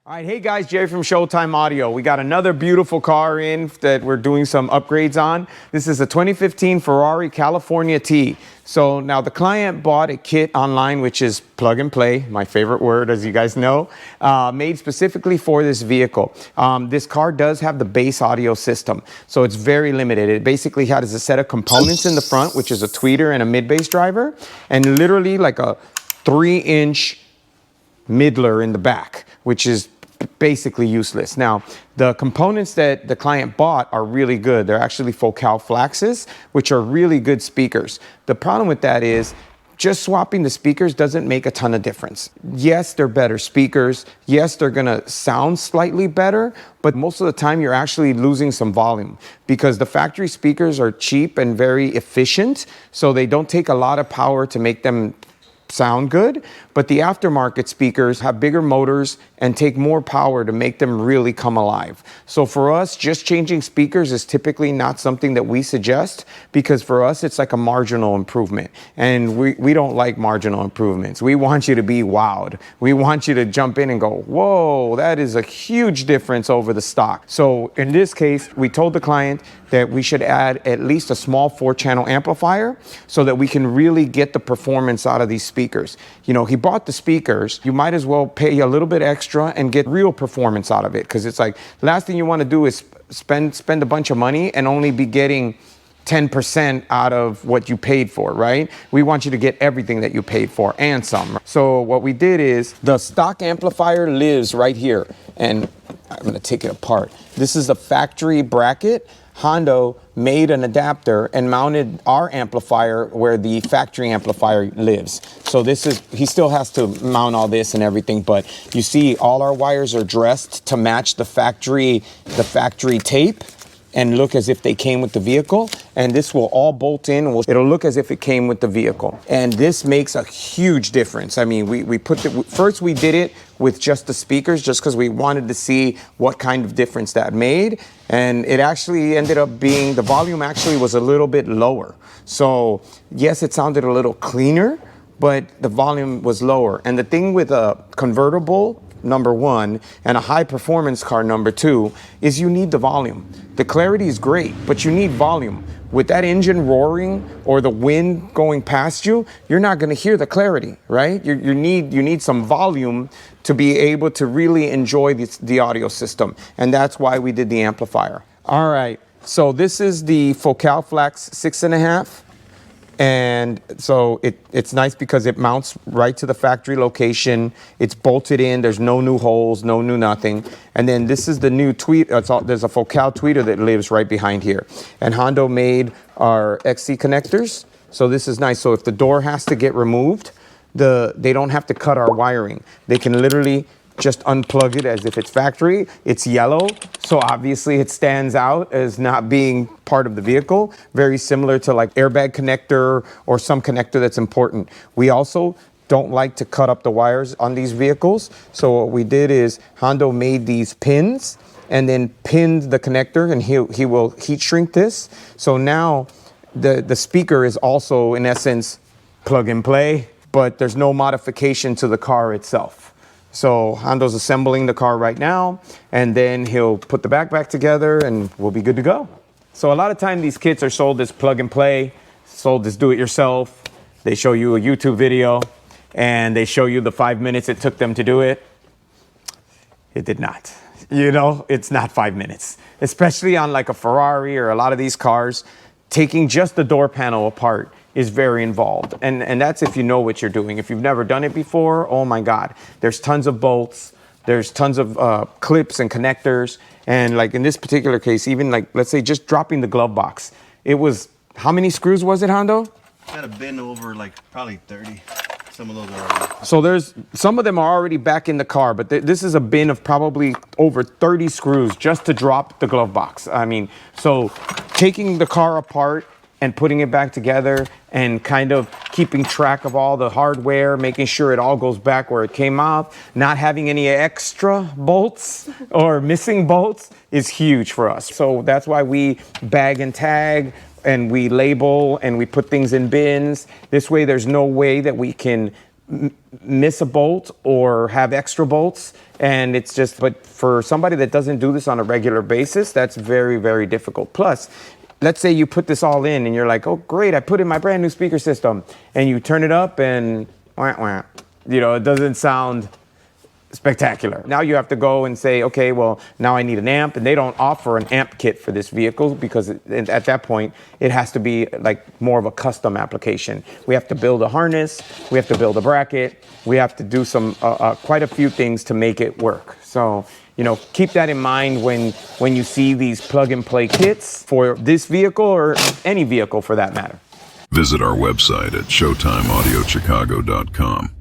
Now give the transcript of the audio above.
All right, hey guys, Jerry from Showtime Audio. We got another beautiful car in that we're doing some upgrades on. This is a 2015 Ferrari California T. So now the client bought a kit online, which is plug and play, my favorite word, as you guys know, made specifically for this vehicle. This car does have the base audio system, so it's very limited. It basically has a set of components in the front, which is a tweeter and a mid-bass driver, and literally like a 3-inch middler in the back, which is basically useless. Now, the components that the client bought are really good. They're actually Focal Flaxes, which are really good speakers. The problem with that is just swapping the speakers doesn't make a ton of difference. Yes, they're better speakers. Yes, they're gonna sound slightly better, but most of the time you're actually losing some volume because the factory speakers are cheap and very efficient, so they don't take a lot of power to make them sound good, but the aftermarket speakers have bigger motors and take more power to make them really come alive. So for us, just changing speakers is typically not something that we suggest because for us, it's like a marginal improvement. And we don't like marginal improvements. We want you to be wowed. We want you to jump in and go, whoa, that is a huge difference over the stock. So in this case, we told the client that we should add at least a small 4-channel amplifier so that we can really get the performance out of these speakers. You know, he bought the speakers, you might as well pay a little bit extra and get real performance out of it, because it's like, last thing you want to do is spend a bunch of money and only be getting 10% out of what you paid for, right? We want you to get everything that you paid for and some. So what we did is the stock amplifier lives right here, and I'm going to take it apart. This is a factory bracket. Hondo made an adapter and mounted our amplifier where the factory amplifier lives. So this is, he still has to mount all this and everything, but you see all our wires are dressed to match the factory tape and look as if they came with the vehicle. And this will all bolt in. It'll look as if it came with the vehicle. And this makes a huge difference. I mean, first we did it with just the speakers, just because we wanted to see what kind of difference that made. And it actually ended up being, the volume actually was a little bit lower. So yes, it sounded a little cleaner, but the volume was lower. And the thing with a convertible, number one, and a high performance car, number two, is you need the volume. The clarity is great, but you need volume. With that engine roaring or the wind going past you, you're not gonna hear the clarity, right? You need some volume to be able to really enjoy the audio system. And that's why we did the amplifier. All right, so this is the Focal Flax 6.5. And so it's nice because it mounts right to the factory location. It's bolted in. There's no new holes, no new nothing. And then this is the new there's a Focal tweeter that lives right behind here. And Hondo made our XC connectors. So this is nice. So if the door has to get removed, they don't have to cut our wiring. They can literally just unplug it as if it's factory. It's yellow, so obviously it stands out as not being part of the vehicle. Very similar to like airbag connector or some connector that's important. We also don't like to cut up the wires on these vehicles. So what we did is Hondo made these pins and then pinned the connector, and he will heat shrink this. So now the speaker is also in essence plug and play, but there's no modification to the car itself. So Hondo's assembling the car right now, and then he'll put the back together and we'll be good to go. So a lot of time these kits are sold as plug and play, sold as do it yourself. They show you a YouTube video and they show you the 5 minutes it took them to do it. It did not. You know, it's not 5 minutes, especially on like a Ferrari or a lot of these cars. Taking just the door panel apart is very involved. And that's if you know what you're doing. If you've never done it before, oh my God, there's tons of bolts, there's tons of clips and connectors. And like in this particular case, even like, let's say just dropping the glove box, it was, how many screws was it, Hondo? Got a bin over like probably 30. Some of those are. So some of them are already back in the car, but this is a bin of probably over 30 screws just to drop the glove box. I mean, so taking the car apart and putting it back together and kind of keeping track of all the hardware, making sure it all goes back where it came out, not having any extra bolts or missing bolts is huge for us. So that's why we bag and tag and we label and we put things in bins. This way there's no way that we can miss a bolt or have extra bolts. And it's just, but for somebody that doesn't do this on a regular basis, that's very, very difficult. Plus, let's say you put this all in and you're like, oh, great, I put in my brand new speaker system. And you turn it up and, wah, wah, it doesn't sound spectacular. Now you have to go and say, okay, well, now I need an amp, and they don't offer an amp kit for this vehicle because at that point, it has to be like more of a custom application. We have to build a harness, we have to build a bracket, we have to do some, quite a few things to make it work. So, keep that in mind when you see these plug and play kits for this vehicle or any vehicle for that matter. Visit our website at showtimeaudiochicago.com.